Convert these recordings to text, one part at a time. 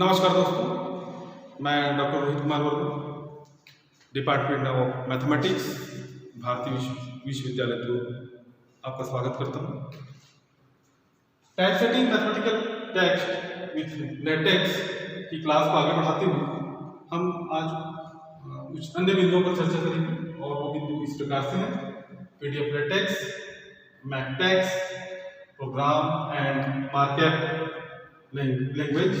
नमस्कार दोस्तों, मैं doctor Rohit Kumar Verma, department of mathematics, भारतीय विश्वविद्यालय जो आपका स्वागत करता हूँ। Typesetting mathematical text with latex की क्लास को आगे बढ़ाते हुए हम आज कुछ अन्य बिंदुओं पर चर्चा करेंगे और वो बिंदु इस प्रकार से हैं: PDF LaTeX, MathTeX, program and markup language.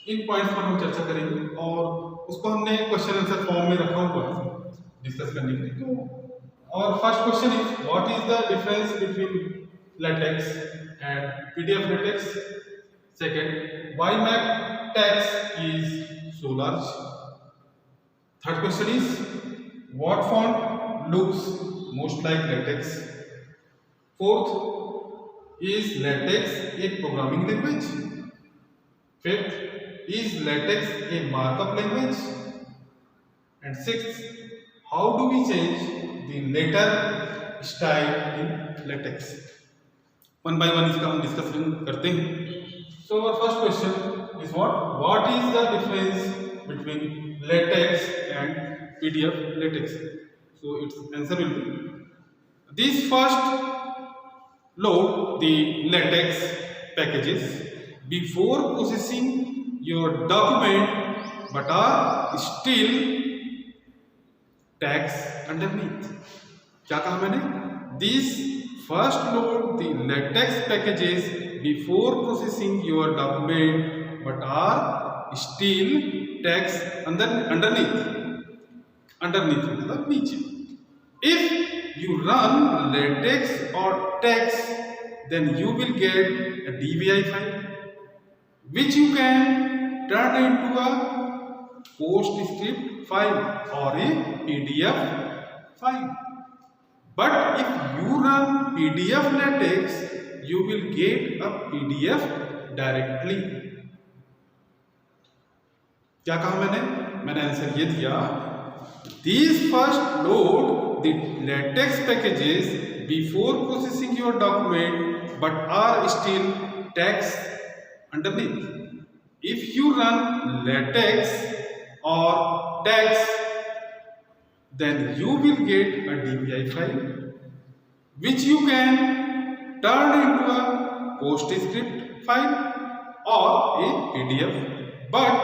इन पॉइंट्स पर हम चर्चा करेंगे और उसको हमने क्वेश्चन आंसर फॉर्म में रखा हुआ है डिस्कस करने के लिए। तो और first question is what is the difference between LaTeX and PDF LaTeX. Second, why MathTeX is so large. Third question is what font looks most like LaTeX. Fourth, is LaTeX a programming language. Fifth, is latex a markup language? And sixth, how do we change the letter style in latex? One by one इसका हम discussion करते हैं। So our first question is what is the difference between latex and PDF latex? So its answer will be this: first load the latex packages before processing your document but are still tags underneath. क्या कहा मैंने? This first load the latex packages before processing your document but are still tags underneath. Underneath मतलब नीचे. If you run latex or tags, then you will get a DVI file which you can turn into a PostScript file or a PDF file. But if you run PDF latex, you will get a PDF directly. क्या कहा मैंने answer ये दिया, these first load the latex packages before processing your document but are still tags underneath. If you run latex or tags, then you will get a DVI file which you can turn into a PostScript file or a PDF. But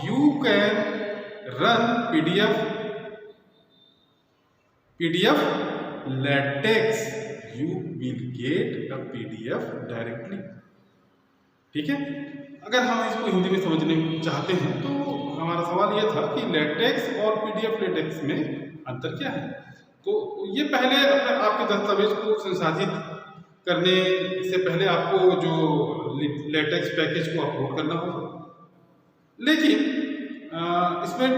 you can run PDF latex, you will get a PDF directly. ठीक है। अगर हम इसको हिंदी में समझने चाहते हैं तो हमारा सवाल यह था कि लेटेक्स और पीडीएफ लेटेक्स में अंतर क्या है। तो ये पहले आपके दस्तावेज को संसाधित करने से पहले आपको जो लेटेक्स पैकेज को अपलोड करना होगा, लेकिन इसमें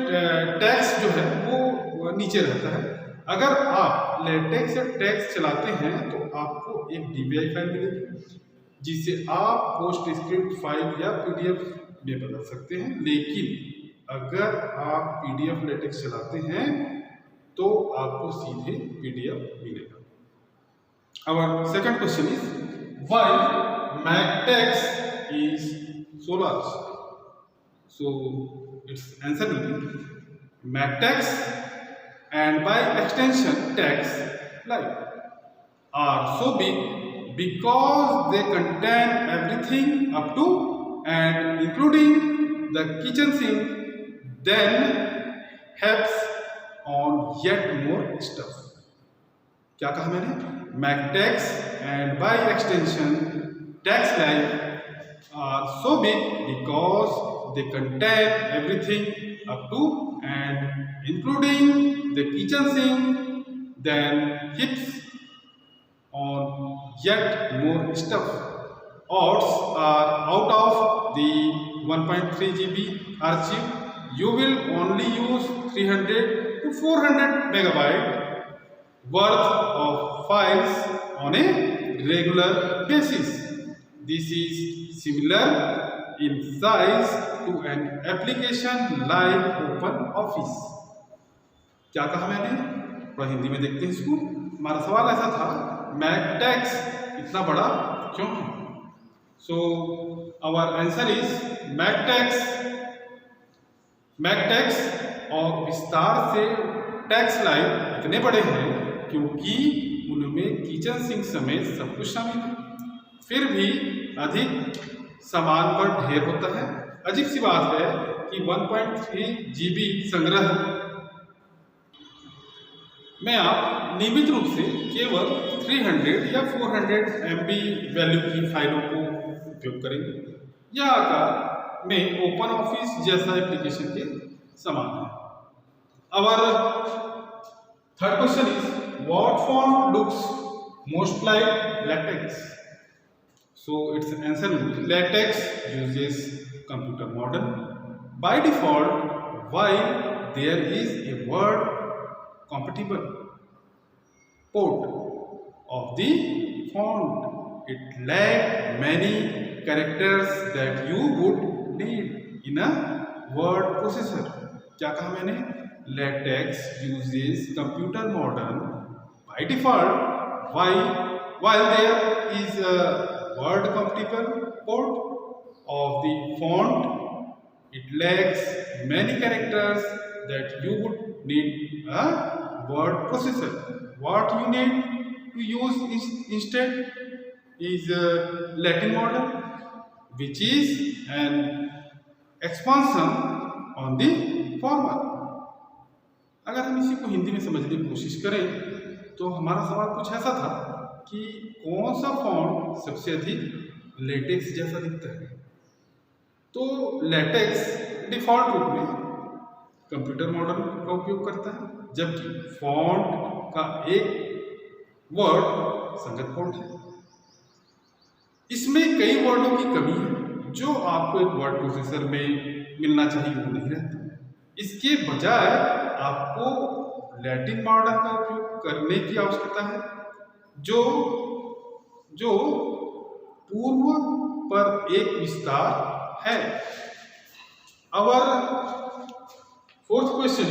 टैक्स जो है वो नीचे रहता है। अगर आप लेटेक्स या टैक्स चलाते हैं तो आपको एक डीबीआई फाइल मिलेगी जिसे आप पोस्टस्क्रिप्ट फाइल या पीडीएफ में बदल सकते हैं। लेकिन अगर आप पीडीएफ लेटेक्स चलाते हैं तो आपको सीधे पीडीएफ मिलेगा। Our second question is why MacTeX is so large? So its answer will be MacTeX and by extension text like are so big because they contain everything up to and including the kitchen sink, then helps on yet more stuff. क्या कहा मैंने? MacTeX and by extension text like are so big because they contain everything up to and including the kitchen sink, then heaps on yet more stuff. Odds are out of the 1.3 GB archive, you will only use 300 to 400 megabyte worth of files on a regular basis. This is similar in size to an application like OpenOffice. क्या कहा मैंने? थोड़ा हिंदी में देखते हैं इसको। हमारा सवाल ऐसा था, मैकटेक्स इतना बड़ा क्यों है? सो our answer is मैकटेक्स। मैकटेक्स और विस्तार से टैक्स लाइव इतने बड़े हैं क्योंकि उनमें किचन सिंक समेत सब कुछ शामिल है, फिर भी अधिक सामान पर ढेर होता है। अजीब सी बात है कि 1.3 GB संग्रह में आप नियमित रूप से केवल 300 या 400 MB वैल्यू की फाइलों को उपयोग करेंगे। यह आकार में ओपन ऑफिस जैसा एप्लीकेशन के समान है। Our third question is, what font looks most like latex? So its answer will be latex uses computer model. By default, while there is a word compatible port of the font, it lacks many characters that you would need in a word processor. क्या कहा मैंने? Latex uses computer model. By default, while there is a word compatible port of the font, it lacks many characters that you would need a word processor. What you need to use instead is a Latin model, which is an expansion on the former. अगर हम इसी को हिंदी में समझने की कोशिश करें तो हमारा सवाल कुछ ऐसा था कि कौन सा फॉन्ट सबसे अधिक लेटेक्स जैसा दिखता है। तो लेटेक्स डिफॉल्ट रूप में कंप्यूटर मॉडल का उपयोग करता है, जबकि फॉन्ट का एक वर्ड संगत फॉन्ट है। इसमें कई वर्डों की कमी है जो आपको एक वर्ड प्रोसेसर में मिलना चाहिए, वो नहीं रहता। इसके बजाय आपको लैटिन मॉडल का उपयोग करने की आवश्यकता है जो पूर्व पर एक विस्तार है। Our fourth question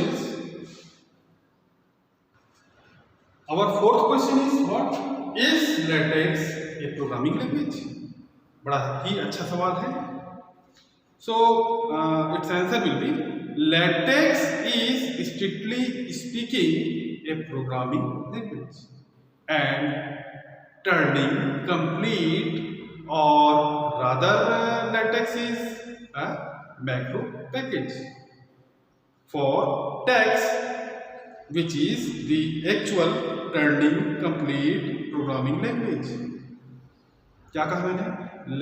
is what is latex a programming language? बड़ा ही अच्छा सवाल है। So its answer will be latex is strictly speaking a programming language and turning complete, or rather latex is a macro package for text, which is the actual turning complete programming language. क्या कहा मैंने?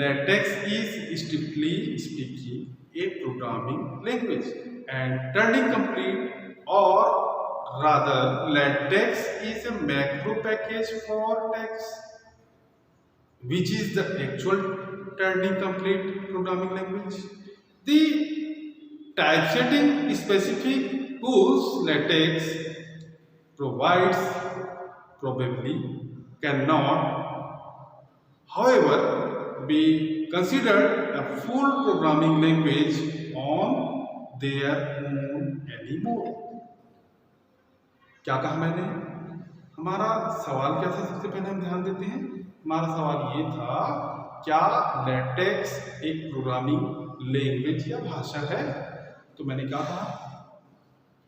Latex is strictly speaking a programming language and turning complete, or rather latex is a macro package for text, which is the actual turning complete programming language. The typesetting specific tools latex provides probably cannot, however, be considered a full programming language on their own anymore. क्या कहा मैंने? हमारा सवाल क्या था? सबसे पहले हम ध्यान देते हैं। हमारा सवाल ये था, क्या लेटेक्स एक प्रोग्रामिंग लैंग्वेज या भाषा है? तो मैंने क्या कहा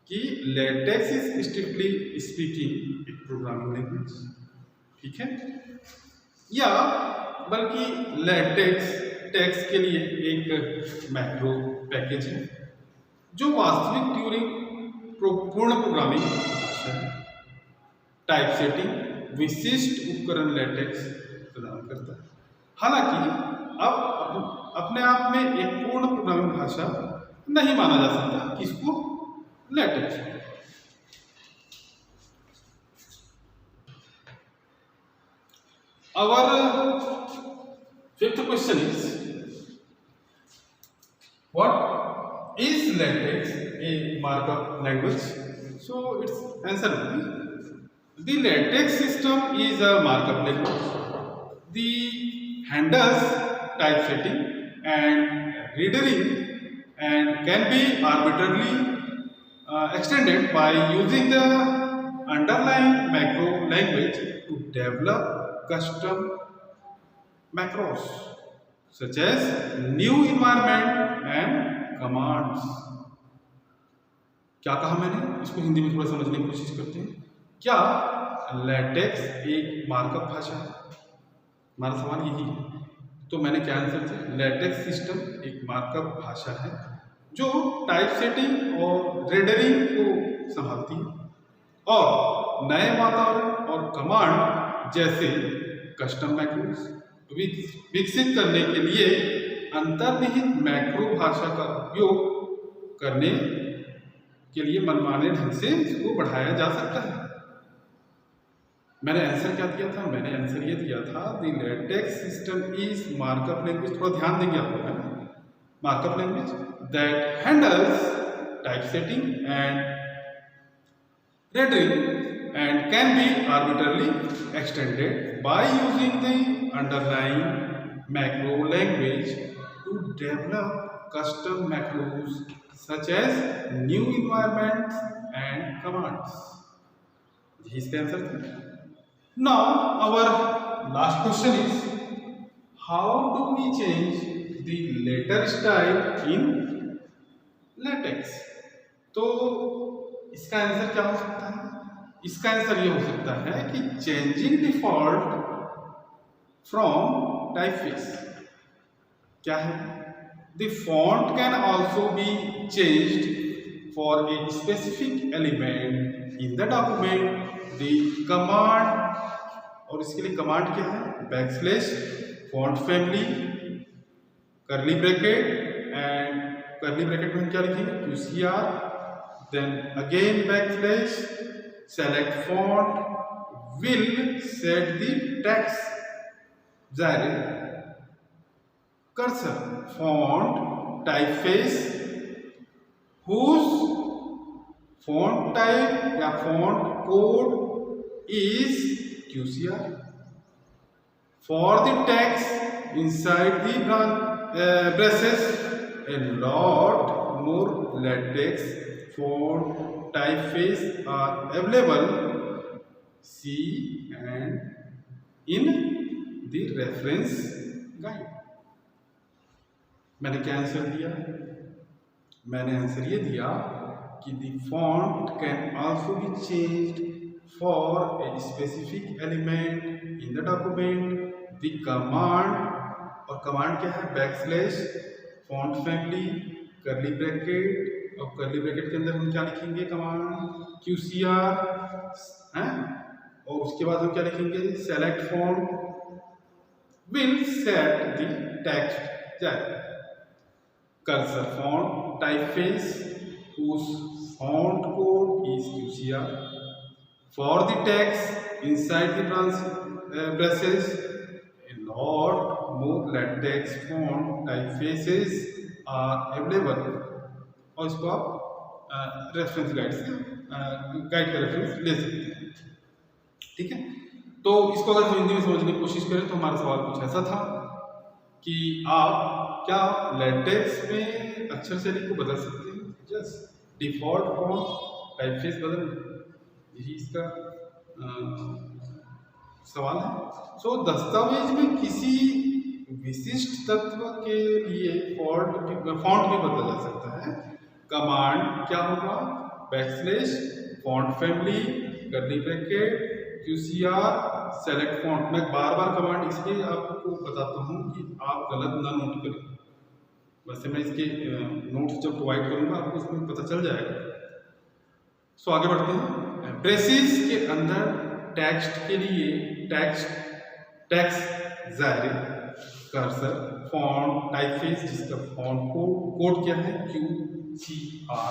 कि लेटेक्स इज स्ट्रिक्टली स्पीकिंग एक प्रोग्रामिंग लैंग्वेज, ठीक है, या बल्कि लेटेक्स टेक्स्ट के लिए एक मैक्रो पैकेज है जो वास्तविक ट्यूरिंग पूर्ण प्रोग्रामिंग भाषा है। टाइप सेटिंग विशिष्ट उपकरण लेटेक्स प्रदान करता है। हालांकि अब अपने आप में एक पूर्ण प्रोग्रामिंग भाषा नहीं माना जा सकता किसको? Latex. Our fifth question is, what is latex a markup language? So its answer will be, the latex system is a markup language. The handles typesetting and rendering and can be arbitrarily extended by using the underlying macro language to develop custom macros. such as new environment and commands. क्या कहा मैंने, इसको हिंदी में थोड़ा समझने की कोशिश करते हैं। क्या लेटेक्स एक मार्कअप भाषा है? हमारा सवाल यही है। तो मैंने क्या आंसर दिया, लेटेक्स सिस्टम एक मार्कअप भाषा है जो टाइप सेटिंग और रेंडरिंग को संभालती है और नए वातावरण और कमांड जैसे कस्टम मैक्रोस विकसित करने के लिए अंतर्निहित मैक्रो भाषा का उपयोग करने के लिए मनमाने ढंग से इसको बढ़ाया जा सकता है। मैंने आंसर क्या दिया था, मैंने आंसर ये दिया था the latex system is markup language. थोड़ा ध्यान देंगे आप लोग, markup language that handles type setting and rendering and can be arbitrarily extended by using the underlying macro language to develop custom macros such as new environments and commands. यही इसका answer था। Now our last question is, how do we change the letter style in latex? तो इसका answer क्या हो सकता है? इसका आंसर ये हो सकता है कि चेंजिंग डिफॉल्ट फ्रॉम टाइपफेस। क्या है? The font can also be changed for a specific element in the document. The command, और इसके लिए कमांड क्या है, बैकस्लैश फॉन्ट फैमिली करली ब्रैकेट, एंड करली ब्रैकेट में हम क्या लिखेंगे, QCR, then again backslash select font will set the text xyz cursor font typeface whose font type या font code is QCR for the text inside the braces. A lot more latex font typeface are available. See and in the reference guide. मैंने क्या answer दिया? मैंने answer ये दिया कि the font can also be changed for a specific element in the document. The command, और command क्या है, बैकस्लैश फॉन्ट फैमिली करली ब्रैकेट, और करली ब्रैकेट के अंदर हम क्या लिखेंगे, कमांड QCR हैं, और उसके बाद हम क्या लिखेंगे, select font will set the text cursor font typeface whose font code is QCR for the text inside the braces. A lot more latex font typefaces are available. और इसको आप रेफरेंस गाइड से गाइड का reference ले सकते हैं। ठीक है, तो इसको अगर हम हिंदी में समझने की कोशिश करें तो हमारा सवाल कुछ ऐसा था कि आप क्या लेटेक्स में अक्षर शैली को बदल सकते हैं, जस्ट डिफॉल्ट फॉन्ट टाइपफेस बदल, यही इसका सवाल है। सो दस्तावेज में किसी विशिष्ट तत्व के लिए फॉन्ट भी बदला जा सकता है। कमांड क्या होगा, बैकस्लैश फॉन्ट फैमिली करली ब्रैकेट QCR सेलेक्ट फॉन्ट। मैं बार बार कमांड इसलिए आपको बताता हूँ कि आप गलत ना नोट करें, वैसे मैं इसके नोट्स जब प्रोवाइड करूँगा आपको उसमें पता चल जाएगा। सो आगे बढ़ते हैं। ब्रेसेस के अंदर टेक्स्ट के लिए टेक्स्ट जारी कर्सर फॉन्ट टाइपफेस जिसका फॉन्ट कोड क्या है, QCR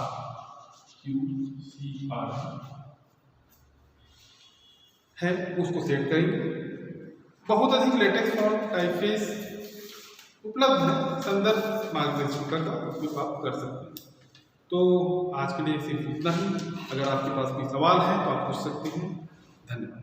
है, उसको सेट करेंगे। बहुत अधिक लेटेक्स फॉन्ट टाइपफेस उपलब्ध है संदर्भ मार्गदर्शिका का उपयोग आप कर सकते हैं। तो आज के लिए सिर्फ इतना ही। अगर आपके पास कोई सवाल है तो आप पूछ सकते हैं। धन्यवाद।